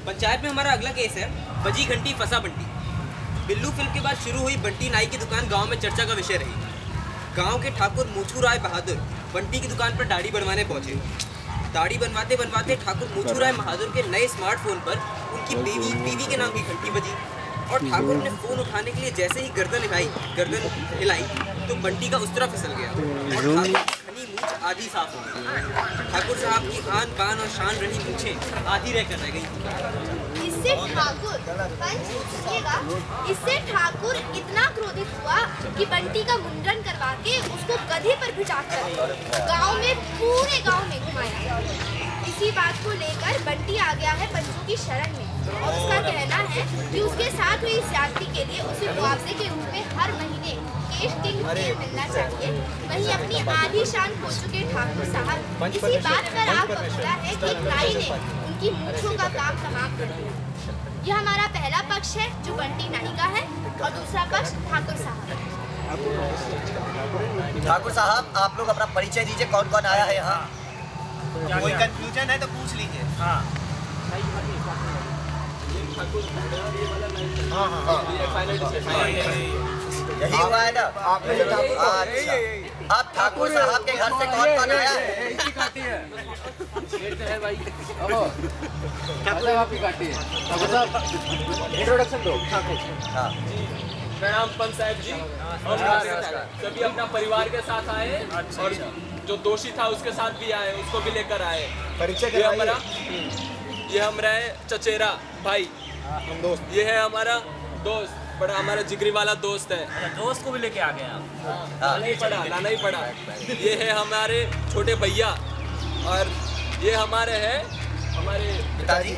पंचायत में हमारा अगला केस है बजी घंटी फंसा बंटी। बिल्लू फिल्म के बाद शुरू हुई बंटी नाई की दुकान गांव में चर्चा का विषय रही। गांव के ठाकुर मूछू राय बहादुर बंटी की दुकान पर दाढ़ी बनवाने पहुंचे। दाढ़ी बनवाते बनवाते ठाकुर मूछू राय बहादुर के नए स्मार्टफोन पर उनकी बीवी के नाम की घंटी बजी और ठाकुर ने फोन उठाने के लिए जैसे ही गर्दन हिलाई तो बंटी का उस्तरा फिसल गया और ठाकुर की घनी मूंछ आधी साफ हो गई। ठाकुर साहब की आन बान और शान रही मूंछें आधी रहकर रह गई। इससे ठाकुर इतना क्रोधित हुआ कि बंटी का मुंडन करवा के उसको गधे पर बिठाकर पूरे गांव में घुमाया। इसी बात को लेकर बंटी आ गया है पंचों की शरण में और उसका कहना है कि उसके साथ हुई ज्यादती के लिए उसे मुआवजे के रूप में हर महीने केश किंग मिलना चाहिए। वहीं अपनी आधी शान खो चुके ठाकुर साहब इसी बात पर आग बबूला है कि नाई ने उनकी मूंछों का काम तमाम कर दिया। यह हमारा पहला पक्ष है जो बंटी नाई का है और दूसरा पक्ष ठाकुर साहब। ठाकुर साहब आप लोग अपना परिचय दीजिए, कौन कौन आया है यहाँ? कोई कंफ्यूजन है तो पूछ लीजिए। यही हुआ है ना आप ठाकुर साहब के घर से कौन कौन आया है? इंट्रोडक्शन दो। प्रणाम पंच साहब जी। सभी अपना परिवार के साथ आए और जो दोषी था उसके साथ भी आए, उसको भी लेकर आए। ये हमारा चचेरा भाई, ये है हमारा दोस्त, बड़ा हमारा जिगरी वाला दोस्त है। दोस्त को भी लेके आ गए आप? लाना ही पड़ा। ये है हमारे छोटे भैया और ये हमारे हैं हमारे पिताजी।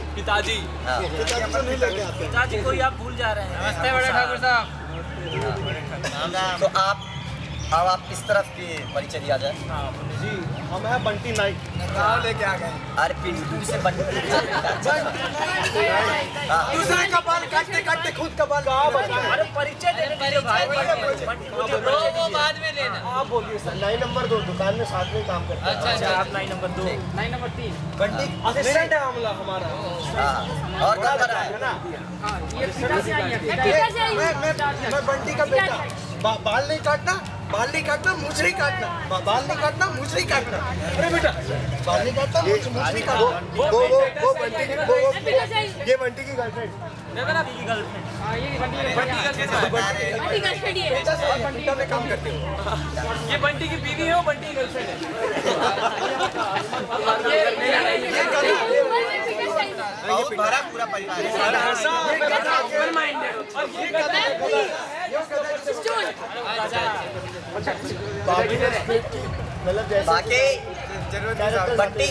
पिताजी को ही आप भूल जा रहे हैं। नमस्ते बड़े ठाकुर साहब। तो आप किस तरफ की परिचय दिया जाए? जी हम हैं बंटी नाई, लेके आ गए। अरे पिंटू से बंटी दूसरे का बाल काटते काटते खुद का बाल अरे परिचय देने के लिए भाई वो बाद में लेना। आप बोलिए सर। 9 नंबर 2 दुकान में साथ में काम करते हैं। अच्छा आप 9 नंबर 2 9 नंबर 3 बंटी असिस्टेंट है हमारा। और क्या कर रहा है? मैं बंटी का बेटा। बाल नहीं काटना, मूछ नहीं काटना, बाल नहीं काटना, मूछ नहीं काटना। अरे बेटा बाल नहीं काटना, मूछ नहीं काटना। वो बंटी की ये बंटी की गर्लफ्रेंड। बंटी में काम करते हो। ये बंटी की बीवी है, वो बंटी की गर्लफ्रेंड है। बहुत बड़ा पूरा परिवार बाकी बंटी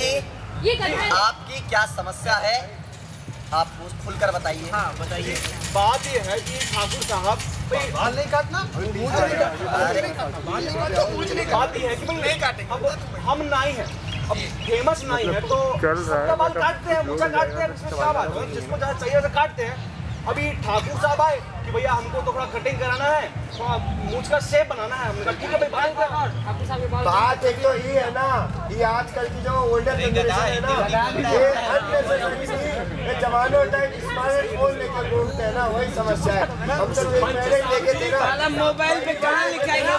जी, आपकी क्या समस्या है? आप खुलकर बताइए। हाँ बताइए। बात ये है कि ठाकुर साहब बाल नहीं काटना, मूछ नहीं काटना, बाल नहीं काटना, मूछ नहीं। बात ये है कि भाई नहीं काटेंगे। अब हम नाई हैं, अब फेमस नाई है तो सबका बाल काटते हैं, मूछा काटते हैं। इसमें क्या बात है? जिसको जहाँ चाहिए वैसे काटते हैं। अभी ठाकुर साहब आए कि भैया हमको तो थोड़ा कटिंग कराना है, थोड़ा मूछ का शेप बनाना है। हमने कहा ठीक है भाई बाल का। बात एक तो ये है ना, ये आजकल की जो ओल्डर जनरेशन है ना, ये जवानों टाइप स्मार्टफोन लेकर घूमते हैं ना, वही समस्या है। हम तो पहले लेके थे ना मोबाइल पे कहाँ लिखाएंगे?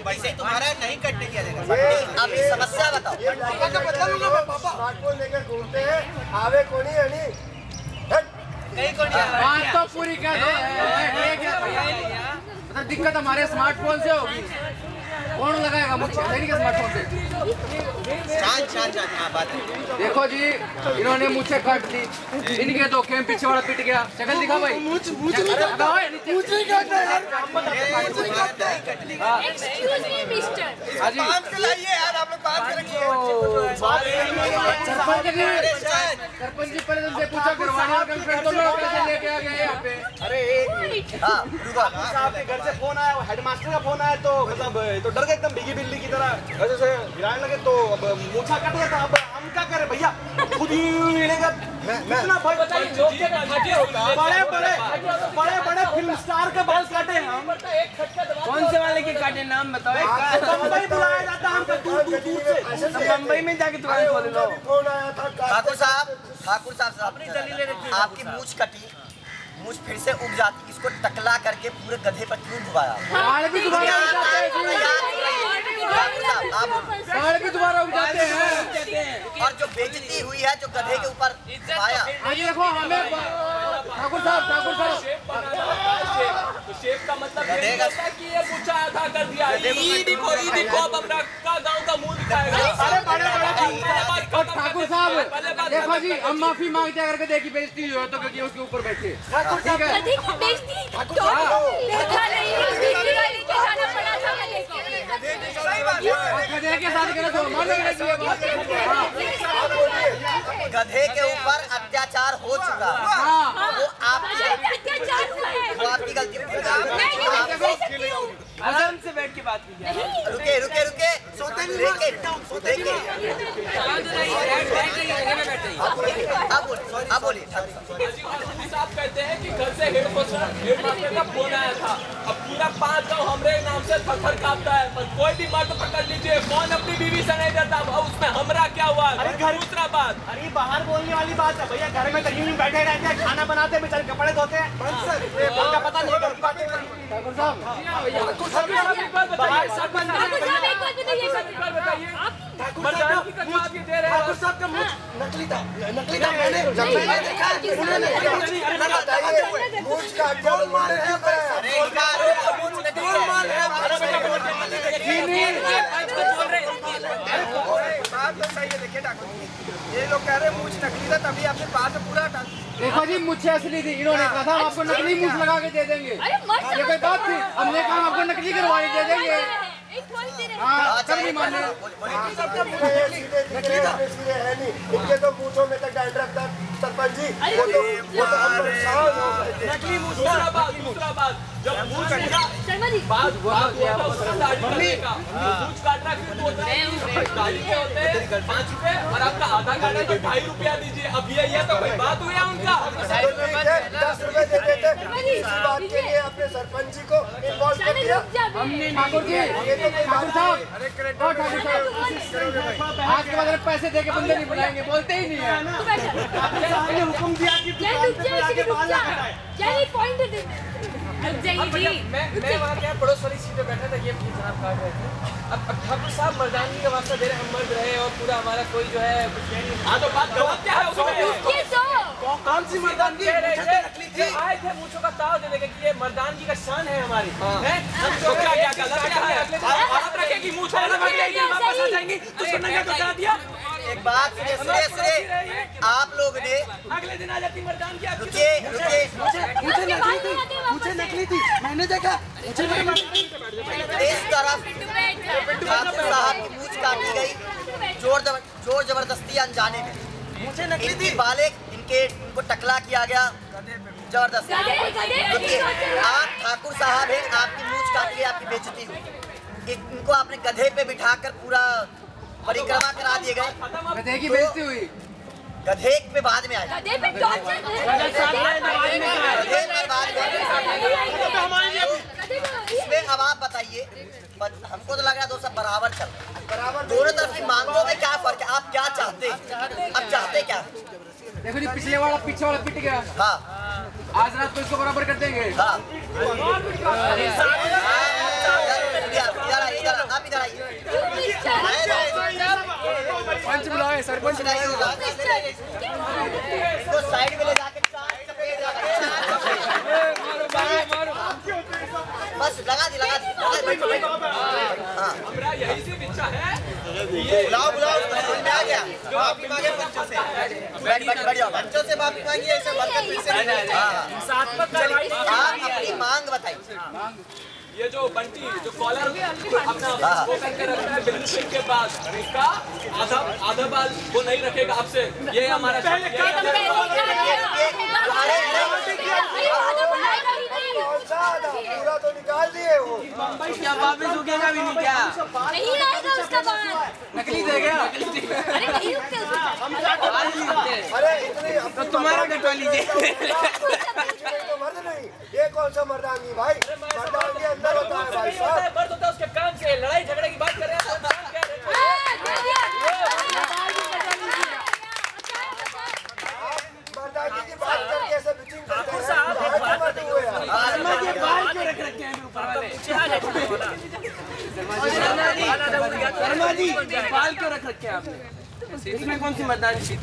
पैसे तुम्हारा नहीं कटने दिया जाएगा। अभी समस्या बताओ। स्मार्टफोन लेकर घूमते हैं, आवे कोनी है नहीं बात तो पूरी कर दो। मतलब दिक्कत हमारे स्मार्टफोन से होगी। कौन लगाएगा मुझे स्मार्टफोन से? बात है। देखो जी, इन्होंने मुझे काट दी, इनके तो कैम पीछे वाला पिट गया। शक्ल दिखा भाई। सरपंच जी पहले तुमसे पूछा करवाने तो लोग कैसे लेके आ गए यहाँ पे? अरे साहब के घर से फोन आया, हेडमास्टर का फोन आया तो मतलब तो डर गए एकदम बिगी बिल्ली की तरह, ऐसे से गिराने लगे। तो अब मूछा कट गया था। अब हम क्या करें भैया, खुद ही हिलेगा कितना भाई। बड़े फिल्म स्टार के बाल काटे हम। कौन से वाले के काटे नाम बताओ। बम्बई बुलाया जाता हमको कहीं जाके दुकान खोल लो। ठाकुर साहब अपनी दलीलें रखिए। आपकी मूछ कटी, मूछ फिर से उग जाती, इसको टकला करके पूरे गधे पर क्यों घुमाया? बाढ़ भी दोबारा उग जाते हैं, बाढ़ भी दोबारा उग जाते हैं। और जो बेइज्जती हुई है जो गधे के ऊपर आया, आज देखो हमें ठाकुर साहब तो शेप का मतलब ये नहीं होता कि ये मुझे आधा कर दिया। ये देखो अब अपना गांव का मुंह दिखाएगा। अरे बड़े और ठाकुर साहब देखो जी, हम माफी मांगते हैं अगर देखी बेइज्जती हो तो, क्योंकि उसके ऊपर बैठे। ठीक है गधे के साथ करे तो गधे के ऊपर अत्याचार हो चुका है, वो आपकी गलती आराम से बैठ के बात कीजिए। रुके अब बोलिए। साहब कहते हैं कि घर से हेडमास्टर का फोन आया था। अब पूरा 5 गाँव हमारे नाम से थर कांपता है, पर कोई भी मर्द पकड़ लीजिए कौन अपनी बीवी से नहीं डरता। उसमें हमरा क्या हुआ? अरे घर दूसरा बात, अरे बाहर बोलने वाली बात है भैया, घर में तो यूं बैठे रहते हैं, खाना बनाते हैं, बेचारे कपड़े धोते हैं। उनका पता नहीं घर की बातें ठाकुर साहब ठाकुर साहब का मुझ नकली था मैंने देखा ये लोग कह रहे हैं मूछ नकली था, तभी आपने बात पूरा हटा। देखो जी, मुझे असली थी, इन्होंने कहा था आपको नकली मूछ लगा के दे देंगे। ये कोई बात थी? हमने कहा आपको नकली करवाई दे देंगे। हाँ, सब नहीं मान रहे। इनके तो मूछों में तक डैंड्रफ था सरपंच जी। नकली मूछ। दूसरा बात जब मूछ बात हुआ था उसका दाढ़ी करने का, मूछ काटना फिर तो होता है दाढ़ी के होते हैं 5 रुपए और आपका आधा काटा तो 2.5 रुपया दीजिए। अब ये तो कोई बात हुई है उनका? 10 रुपए दे देते, इसी बात के लिए अपने सरपंच जी को इन्वॉल्व कर दिया हमने। ठाकुर जी, ठाकुर साहब आज के बाद पैसे दे के बंदे नहीं बुलाएंगे, बोलते ही नहीं है। आपने हुक्म दिया कि मैं वहाँ क्या पड़ोस वाली सीट पे बैठा था, ये जनाब काट रहे थे। अब ठाकुर साहब मर्दानगी का वास्ता दे रहे, हम मर्द रहे और पूरा हमारा कोई जो है कुछ कह नहीं। हाँ तो बात गलत क्या है उसमें? कौन सी मर्दानगी? आए थे मूछों का ताव देने के कि ये मर्दानगी का शान है हमारी। तो क्या गलत क्या है? औरत रखेगी मूछ वापस आ जाएंगी तो सुनने का बता दिया। एक बात सुनिए, आप लोग ने अगले दिन आ जाती मर्दानगी। रुके मुझे नकली थी, मैंने देखा। इस तरफ ठाकुर साहब की मूछ काटी गई जोर जबरदस्ती अनजाने में। मुझे नकली थी बाले इनको टकला किया गया जबरदस्ती। आप ठाकुर साहब हैं, आपकी मूछ काटी गई, आपकी बेइज्जती हुई। इनको आपने गधे पे बिठाकर पूरा परिक्रमा करा दिए गए। गधे की बेइज्जती हुई, गधे पे बाद में आया, इसमें अब आप बताइए, हमको तो लग रहा है दोस्तों बराबर चल रहा है। दोनों तरफ की मांगों में क्या फर्क है? आप क्या चाहते हैं? अब चाहते क्या? देखो जी, पीछे वाला पिट गया। हाँ, आज रात को इसको बराबर कर देंगे। हाँ। आप इधर आइए। पंच बुलाए, सरपंच नहीं होगा, इसको साइड में ले जाके बस लगा दी। बैठो। हाँ, हमरा यही से इच्छा है। बुलाओ समझ में आ गया। माफी मांगे बच्चों से, बैठ जाओ। बच्चों से माफी मांगी, ऐसे बरकत फिर से नहीं। आप अपनी मांग बताइए। ये जो बंटी जो कॉलर अपना वो करके रखता है बिल्कुल फिल्म के बाद, इसका आधा बाल वो नहीं रखेगा आपसे। ये हमारा पूरा तो निकाल दिए वो। क्या वापस रुकेगा भी नहीं क्या? नहीं आएगा उसका बाल। नकली दे गया। अरे नहीं रुकते अरे इतनी तुम्हारा कटवा लीजिए। तो मर्द नहीं, ये कौन सा मर्दानगी भाई? मर्दानगी अंदर होता है भाई साहब। मर्द होता है उसके काम से, लड़ाई झगड़े की बात कर रहे हैं। शर्मा जी बाल क्यों रख रखे हैं आपने? इसमें कौन सी मर्दानगी?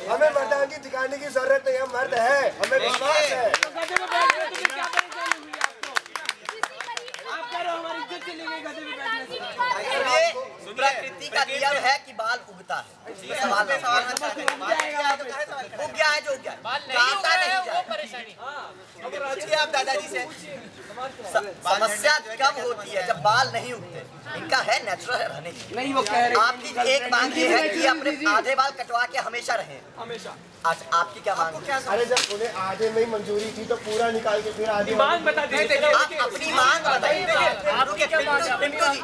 हमें मर्दानगी दिखाने की जरूरत नहीं, हम मर्द है, हमें विश्वास है। प्रकृति का नियम है कि बाल उगता है। सवाल उग गया है जो उग गया, काटा नहीं जाए। पूछिए आप दादाजी से। समस्या कब होती है? जब बाल नहीं उगते। इनका है नेचुरल रहने की। नहीं वो कह रहे आपकी एक मांग ये है कि अपने आधे बाल कटवा के हमेशा रहें। हमेशा। अच्छा आपकी क्या मांग है? अरे जब उन्हें आधे में ही मंजूरी थी तो पूरा निकाल के फिर आधे मांग बता दीजिए। आप अपनी मांग बताइए। रुकिए पिंटू जी।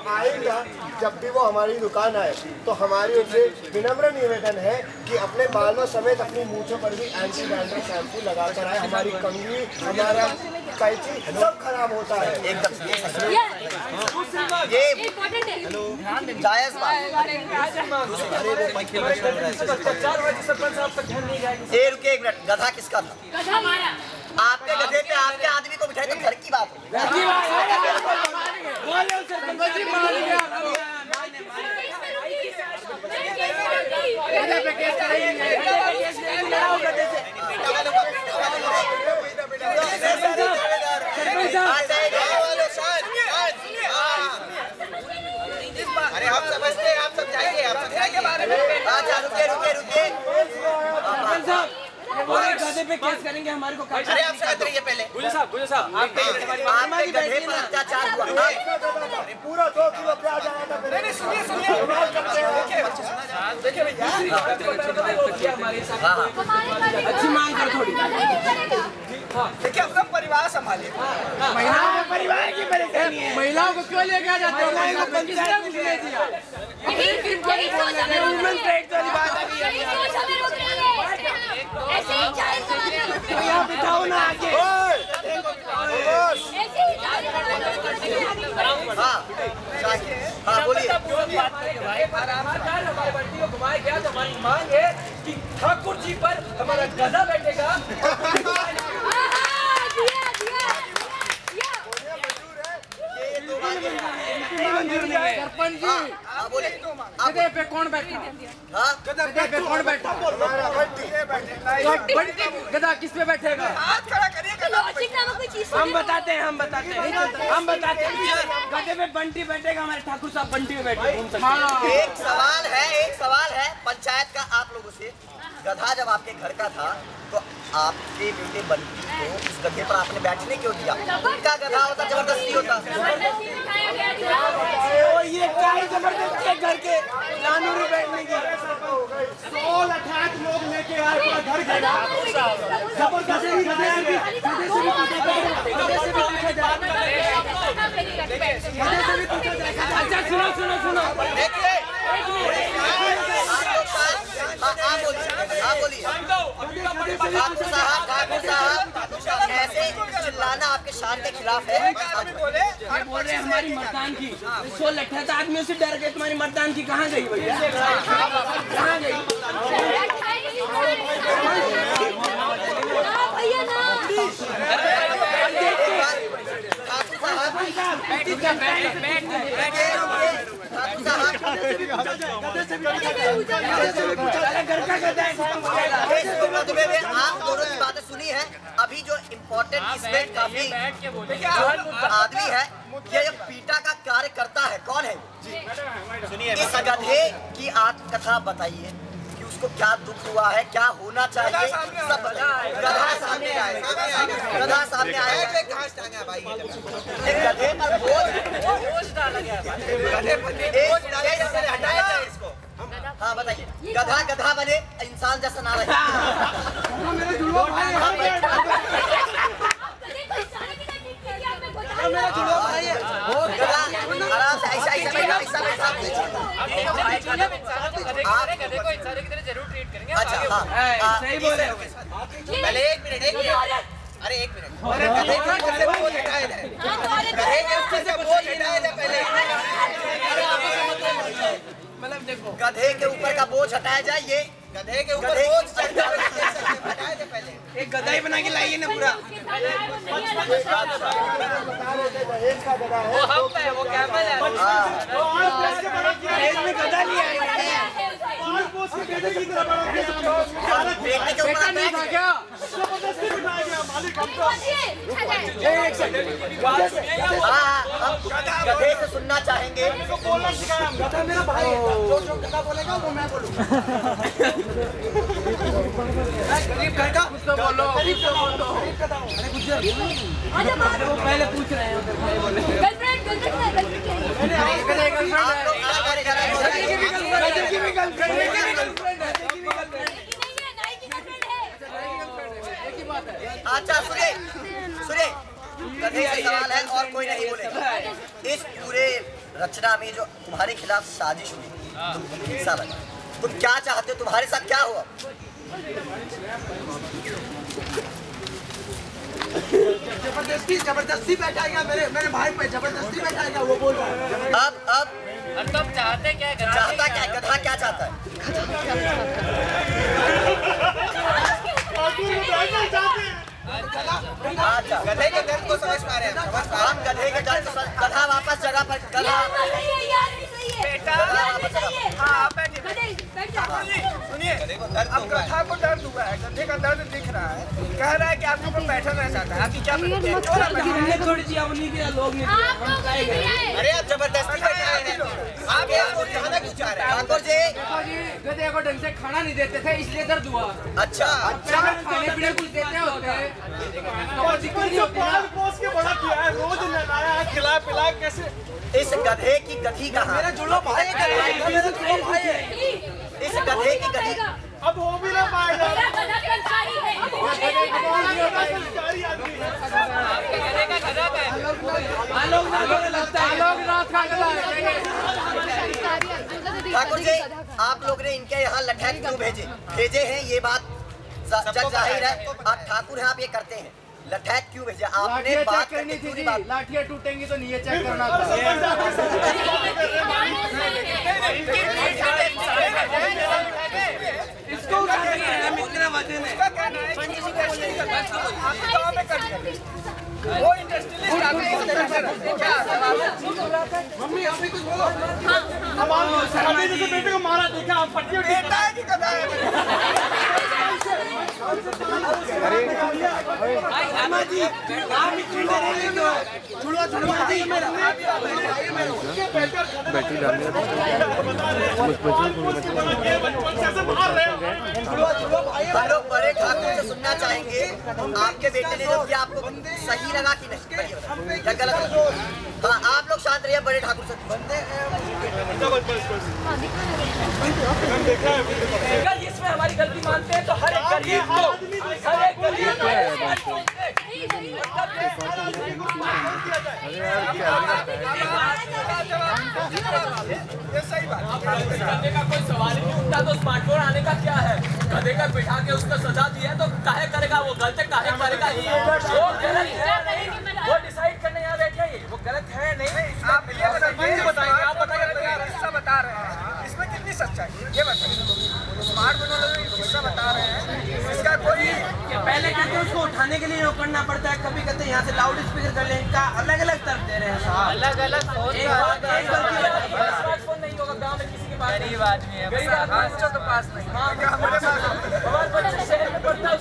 आएगा जब भी वो हमारी दुकान आए तो हमारी उनसे विनम्र निवेदन है कि अपने बालों समेत अपनी मूंछों पर भी एंटी डैंड्रफ शैम्पू लगा कर आए। हमारी कंघी, हमारा कैंची सब खराब होता है। एकदम ये जायज बात। रुकिए एक मिनट, गधा किसका था? आपके गधे पे आपके आदमी को बिठाए तो घर की बात है। अरे आप समझते हैं, आप समझाइए, आप समझाइए बारे में। अच्छा रुकिए रुकिए रुकिए। गधे पे केस करेंगे हमारे को। अरे आप समझ रहिए पहले। गुजर साहब आपके गधे पर अत्याचार हुआ। पूरा 2 किलो प्याज आया था। सुनिए देखिए अच्छी मांग कर थोड़ी। देखिए अपना परिवार संभालिए। महिलाओं के परिवार की परेशानी है। महिलाओं को क्यों लेके आ जाते हो? यहाँ बिठाओ ना आगे। हाँ बोलिए। हमारी बंटी को घुमाया गया तो हमारी मांग है कि ठाकुर जी पर हमारा गधा बैठेगा। सरपंच जी गधे पे कौन बैठा? गधे पे कौन बैठा? गधा किस पे बैठेगा? हम बताते हैं गधे पे बंटी बैठेगा, हमारे ठाकुर साहब बंटी पे बैठे। एक सवाल है पंचायत का आप लोगों से। गधा जब आपके घर का था तो आपके बेटे बंटी को उस गधे पर आपने बैठने क्यों दिया? उनका गधा होता, जबरदस्ती होता। ये क्या है जबरदस्ती है घर के लानूरी बैठने की? 16-18 लोग लेके आए पूरा घर घेरा। जबरदस्ती गधे से भी पूछा जाएगा। अच्छा सुनो देखिए आप बोलिए। ठाकुर साहब ऐसे चिल्लाना आपके शान के खिलाफ है। बोल रहे हैं हमारी मर्दान की 16-18 आदमियों से डर गए। तुम्हारी मर्दान की कहाँ गई भैया? कहाँ गई? आप दोनों की बातें सुनी है। अभी जो इम्पोर्टेंट इसमें काफी आदमी है, ये पीटा का कार्य करता है। कौन है? सुनिए, इस गधे की आत्मकथा बताइए कि उसको क्या दुख हुआ है, क्या होना चाहिए, सब बताइए। गधा सामने आए, गधा सामने आए। गधे पर बोझ डाला गया। हाँ बताइए। गधा बने, इंसान जैसा ना रहे। आराम से ऐसा जरूर ट्रीट करेंगे। अच्छा हाँ सही बोल रहे हो। पहले एक मिनट अरे एक मिनट गधे के ऊपर से बोझ हटाया जाए। पहले मतलब देखो, गधे के ऊपर का बोझ हटाया जाए। ये गधे के ऊपर बोझ गधा ही बना के लाइए ना पूरा। वो हम पे वो कैमल है। में गधा लिया है। गधे से सुनना चाहेंगे। गधा मेरा भाई है, जो गधा बोलेगा वो मैं बोलूँगा। गरीब घर का बोलो, गरीब का बोलो। अरे गुज्जर वो पहले पूछ रहे हैं गर्लफ्रेंड अच्छा सुनिए सुनिए, गधे का सवाल है और कोई नहीं बोलेगा। इस पूरे रचना में जो तुम्हारे खिलाफ साजिश हुई, तुम हिस्सा लगा, तुम क्या चाहते हो? तुम्हारे साथ क्या हुआ? जबरदस्ती बैठा गया मेरे भाई पे, जबरदस्ती बैठा गया, वो बोल रहा है। अब तुम चाहते क्या? चाहता क्या? गधा क्या चाहता है? अच्छा, गधे के दर्द को समझ पा रहे हैं। हम गधे के दर्द को गधा वापस जगह पर सुनिए, अब गधा को दर्द हुआ है, गधे का दर्द दिख रहा है, कह रहा है कि आपके ऊपर बैठना चाहता है। आपकी क्या थोड़ी सी उन्हीं के लोग नहीं। अरे आप जबरदस्ती बैठे हैं। आप जाना क्यों चाह रहे हैं? ठाकुर जी गधे को ढंग से खाना नहीं देते थे, इसलिए दर्द हुआ। अच्छा खाने पीने कुछ देते होते पोस के बड़ा किया है, रोज नहलाया है, खिला पिला कैसे। इस गधे की गधी कहाँ? मेरा जुड़वा भाई है, इस गधे की गधी अब हो भी ना पाएगा। ठाकुर जी, आप लोग ने इनके यहाँ लठैत क्यों भेजे हैं? ये बात जग जाहिर है। आप ठाकुर हैं, आप ये करते हैं। लठैत क्यों भेजा आपने? बात करनी थी। लाठियाँ टूटेंगी तो नीचे चेक करना था। इसको कितना वजन है? वो मम्मी अभी कुछ बोलो। अभी जैसे बेटे को मारा देखा, आप पट्टी बेटा है कि गधा है? जी आप इतनी डरेंगे क्यों? छुड़वा जी मेरा बैटरी डालने हम लोग बड़े ठाकुर से सुनना चाहेंगे, आपके बेटे ने जो किया आपको सही लगा कि नहीं या गलत लगा? हाँ, आप लोग शांत रहिए। बड़े ठाकुर से इसमें हमारी गलती मानते हैं तो हर एक गरीब को ये सही बात। गधे का कोई सवाल ही नहीं उठता, तो स्मार्टफोन आने का क्या है? गधे का बिठा के उसको सजा दी है तो काहे करेगा वो? गलत काहे करेगा? वो गलत है नहीं, वो डिसाइड करने यहाँ बैठे हैं। वो गलत है नहीं। आप ये बताइए, आप किस्सा बता रहे हैं, इसमें कितनी सच्चाई है ये बताइए। स्मार्ट टेक्नोलॉजी किस्सा बता रहे हैं, इसका कोई पहले कहते हैं उसको उठाने के लिए करना पड़ता है, कभी कहते हैं यहाँ से लाउड स्पीकर कर लें, इनका अलग अलग तरफ दे रहे हैं साहब। अलग अलग स्मार्टफोन नहीं होगा गाँव में किसी के पास। गरीब आदमी है, गरीब आदमी तो पास नहीं। हमारे बच्चे शहर में पढ़ता है,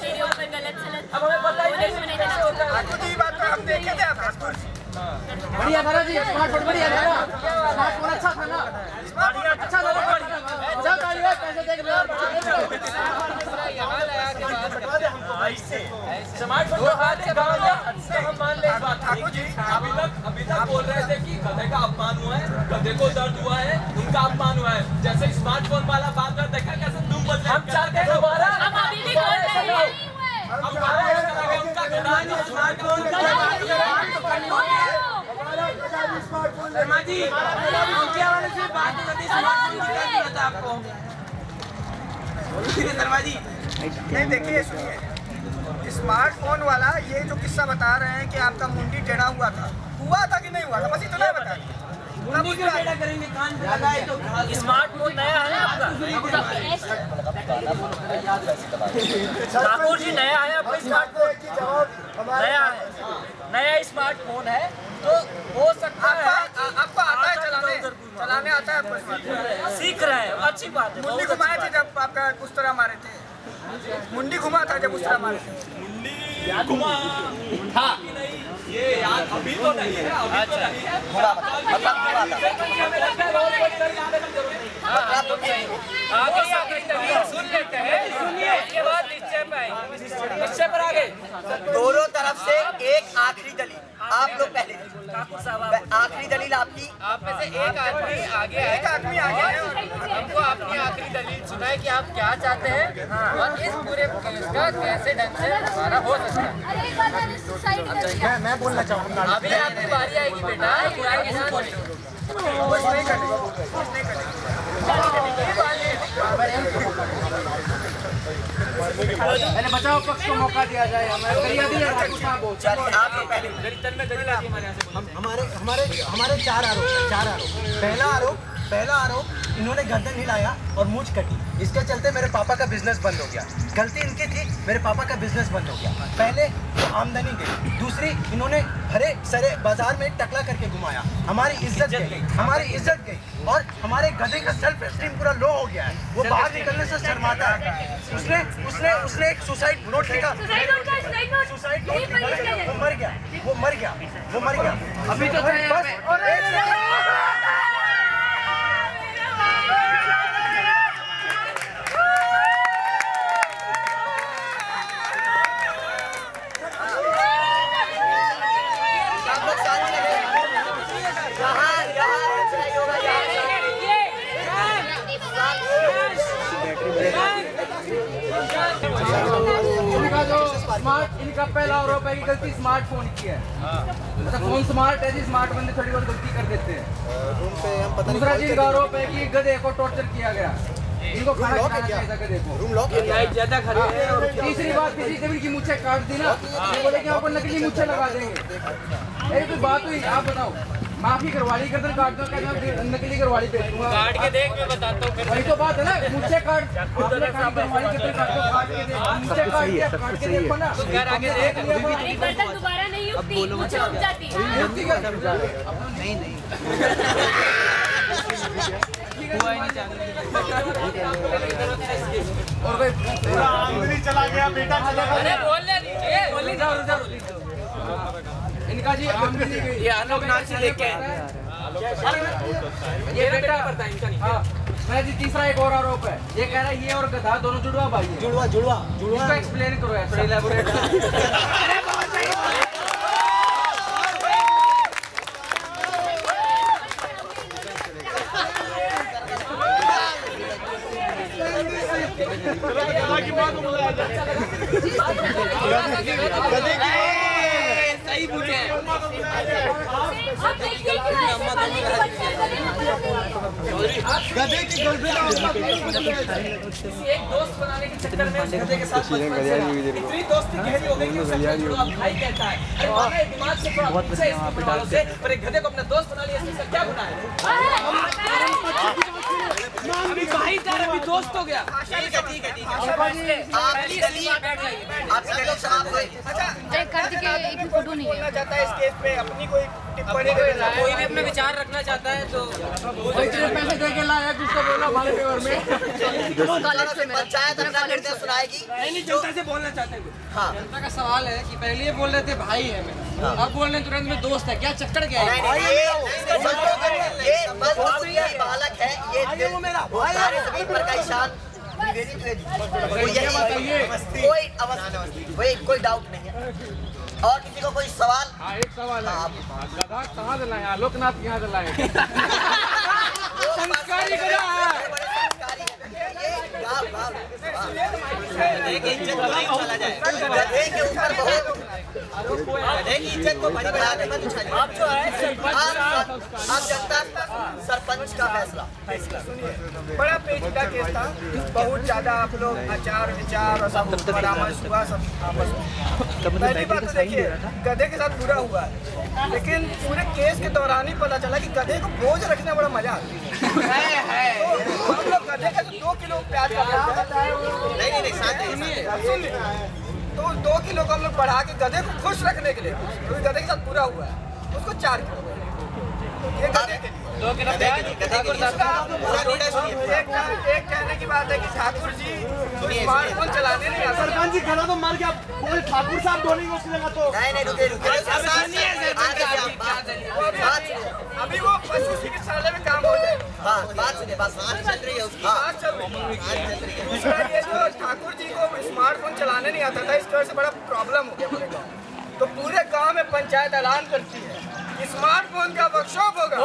अब हमें पता ही नहीं कैसे होता है। ये बात तो हम देखे थे आप बढ़िया था ना जी, स्मार्टफोन बढ़िया था ना, स्मार्टफोन अच्छा था ना, अच्छा था ना, पैसे देख लो। स्मार्टफोन तो हाथ से गाँव में हम मान ले इस बात। ठाकुर जी अभी तक बोल रहे थे कि गधे का अपमान हुआ है, गधे को दर्द हुआ है, उनका अपमान हुआ है। जैसे स्मार्टफोन वाला बात कर देखा कैसे तुम बदले। हम चाहते हैं दोबारा शर्मा जी नोकिया वाले से बात करती आपको शर्मा जी नहीं। देखिए सुनिए, स्मार्टफोन वाला ये जो किस्सा बता रहे हैं कि आपका मुंडी टेढ़ा हुआ था कि नहीं हुआ था, बस इतना बता दीजिए। स्मार्टफोन नया है आपका? ठाकुर जी नया है आपका स्मार्टफोन? नया है, नया स्मार्टफोन है तो हो सकता है आपको आता है चलाने आता है आपको स्मार्टफोन? सीख रहे हैं, अच्छी बात है। मुंडी घुमाए थे जब आपका उस्तरा मारे थे, मुंडी घुमा था जब उस्तरा मारे थे। घुमा था ये याद अभी तो नहीं है, अभी तो नहीं है। आगे सुन लेते हैं, सुनिए इसके बाद निश्चय पे आएंगे। निश्चय पर आगे दोनों तरफ से एक आखिरी दलील आप लोग पहले ठाकुर साहब आखिरी दलील आपकी। आप में से एक आदमी आगे है, एक आदमी आगे है और हमको अपनी आखिरी दलील सुनाए कि आप क्या चाहते हैं और इस पूरे केस का कैसे ढंग से हमारा हो सकता है। मैं बोलना चाहूँगा। अभी आपकी बारी आएगी बेटा, बुराई के साथ पहले बचाव पक्ष को मौका दिया जाए। हमारे चार आरोप। पहला आरोप इन्होंने गर्दन हिलाया और मूंछ कटी, इसके चलते मेरे पापा का बिजनेस बंद हो गया। गलती इनकी थी, मेरे पापा का बिजनेस बंद हो गया। पहले तो आमदनी गई, दूसरी इन्होंने भरे सरे बाजार में टकला करके घुमाया, हमारी इज्जत गई और हमारे गधे का सेल्फ एस्टीम पूरा लो हो गया है। वो बाहर निकलने से शर्माता है। उसने एक सुसाइड नोट लिखा, सुसाइड नोट लिखा, वो मर गया। अभी तो इनका पहला आरोप है कि गलती स्मार्टफोन की है। मतलब फोन स्मार्ट है जी, स्मार्ट बंदे थोड़ी बहुत गलती कर देते हैं। दूसरा चीज का आरोप है कि गधे को टॉर्चर किया गया, इनको खाना खिलाना चाहिए था गधे को। तीसरी बात, किसी जब इनकी मूछें काट दी ना, ये बोले कि आपको नकली मूछें लगा देंगे। यही कोई बात हुई? आप बताओ, माफी करवाली गर्दन काट दो, क्या नकली करवाली पे काट के देख, मैं बताता हूँ। वही तो बात है ना, मुझसे काट आपने करवाली गर्दन काट दो, काट के देख, मुझसे काट के देखो ना। आगे देख, गर्दन दोबारा नहीं उठती, मुझे उठ जाती है। नहीं हुआ ही नहीं चाहता। और कोई आमदनी चला गया, बेटा चला गया। अरे बोलने दीजिए, बोलिए जाओ। इनका जी आमदनी गई, ये आलोक नाथ से लेके आए। ये बेटा पड़ता है इनका नहीं। हाँ, मैं जी तीसरा एक और आरोप है, ये कह रहा है ये और गधा दोनों जुड़वा भाई है। जुड़वा इसको एक्सप्लेन करो यार, थोड़ा इलैबोरेट। सही पूछे। गधे की गर्लफ्रेंड एक दोस्त बनाने के चक्कर में उस गधे के साथ इतनी दोस्ती गहरी हो गई कि उसे अपना भाई कहता है। अरे बाबा दिमाग से थोड़ा पीछे इसके वालों से, पर एक गधे को अपना दोस्त बना लिया, इसमें क्या गुनाह है? अभी भाई था, अभी दोस्त हो गया। ठीक है। आपकी दलील समाप्त हुई। अच्छा, कार्तिक की एक भी फोटो नहीं है। बोलना चाहता है इस केस पे, अपनी कोई टिप्पणी देना कोई भी अपना विचार रखना चाहता है तो पैसे दे के लाया, उसको बोला हमारे फेवर में। पंचायत अपना निर्णय सुनाएगी। जनता से बोलना चाहते हैं। हाँ, जनता का सवाल है कि पहले ये बोल रहे थे भाई है मैं, अब बोल रहे तुरंत में दोस्त है, क्या चक्कर क्या है? ये मजबूत बालक है, ये सारी जमीन पर का ईशान कोई डाउट नहीं है। और किसी को कोई सवाल? हाँ, एक सवाल है, गधा कहाँ से लाए? आलोकनाथ यहाँ से लाए। संस्कारी गधा है। गधे के ऊपर बहुत गधे की इज्जत को बड़ी बढ़ा के मत उछालिए। अब जो है अब जनता सरपंच का फैसला। बड़ा पेचीदा केस था, बहुत ज्यादा आप लोग आचार विचार और सब परामर्श हुआ सब आपस में। पहली बात तो देखिए गधे के साथ बुरा हुआ है, लेकिन पूरे केस के दौरान ही पता चला कि गधे को बोझ रखने में बड़ा मजा आता है। तो हम लोग गधे का जो 2 किलो प्याज का तो 2 किलो को हम लोग बढ़ा के गधे को खुश रखने के लिए, क्योंकि गधे के साथ बुरा हुआ है, उसको 4 किलो ये गधे के लिए। 2 किलो प्याज ठाकुर साहब एक कहने की बात है कि ठाकुर जी स्मार्टफोन चलाने नहीं आता। सरपंच जी गला तो मार के आप बोले ठाकुर साहब बोलेंगे उसकी जगह तो। नहीं रुके अभी वो पशु चिकित्सालय में काम हो जाए। बात सुनिए, बात चल रही है उसकी। बात चल रही है। दूसरा ये जो ठाकुर जी को स्मार्टफोन चलाने नहीं आता था, इस वजह से बड़ा प्रॉब्लम हो गया पूरे गाँव। तो पूरे गाँव में पंचायत ऐलान करती है स्मार्टफोन का वर्कशॉप होगा।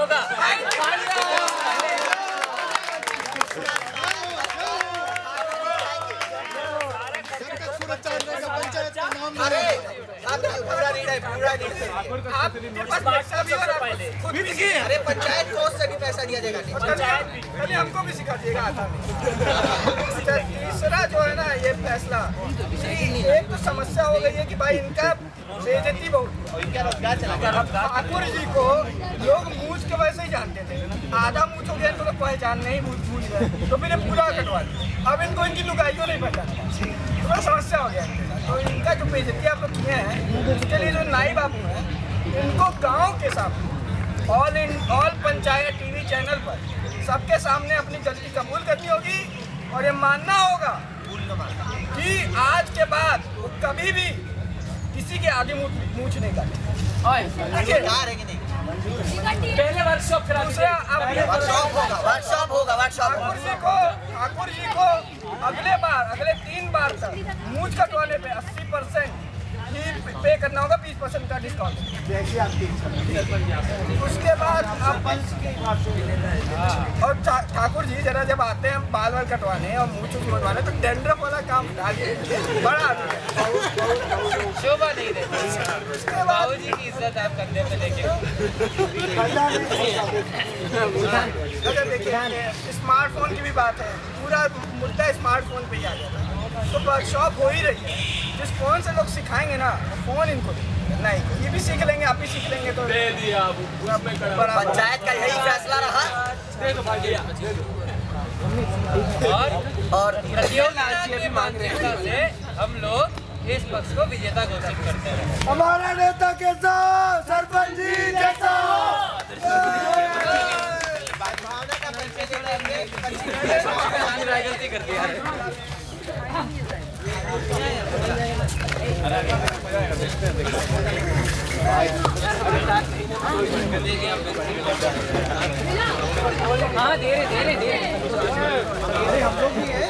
अरे पूरा रीड है, पूरा रीड है। अरे पंचायत को से भी पैसा दिया जाएगा। पहले हमको भी सिखा दिएगा आता नहीं। तीसरा जो है ना ये फैसला, एक तो समस्या हो गई है कि भाई इनका बेइज्जती बहुत, इनका रोजगार चला। ठाकुर जी को लोग मूछ के वैसे ही जानते थे, आधा मूछ हो गया इनको तो पहचान नहीं, भूल गए तो फिर पूरा कटवा दिया। अब इनको इनकी लुगाइयों नहीं पहचान, थोड़ा समस्या हो गया इनके साथ। तो इनका जो बेइज्जती आप लोग किए हैं उसके लिए जो नाई बाबू हैं इनको गाँव के सामने ऑल पंचायत टीवी चैनल पर सबके सामने अपनी गलती कबूल करनी होगी और ये मानना होगा कि आज के बाद वो कभी भी किसी के आगे मूछ नहीं काटे। पहले वर्कशॉप करा ठाकुर जी को अगले 3 बार तक मूछ कटवाने पे 80% ही पे करना होगा, 20% का डिस्काउंट। उसके बाद और ठाकुर जी जरा जब आते हैं बाल वाल कटवाने और मूछ कटवाने तो डैंड्रफ वाला काम बड़ा शोभा नहीं देती। बाबूजी की इज्जत आप कंधे पे लेके। देखिए स्मार्टफोन की भी बात है, पूरा मुद्दा स्मार्टफोन पे ही आ जाता है। तो वर्कशॉप हो ही रही है, जिस फोन से लोग सिखाएंगे ना फोन इनको नहीं, ये भी सीख लेंगे, आप भी सीख लेंगे। तो दे दिया पंचायत का यही फैसला रहा। और प्रतियोगिता के माध्यम से हम लोग इस पक्ष को विजेता घोषित करते हैं। हमारा नेता कैसा, सरपंच जी कैसा गलती कर दिया। हाँ धीरे धीरे हम लोग भी हैं।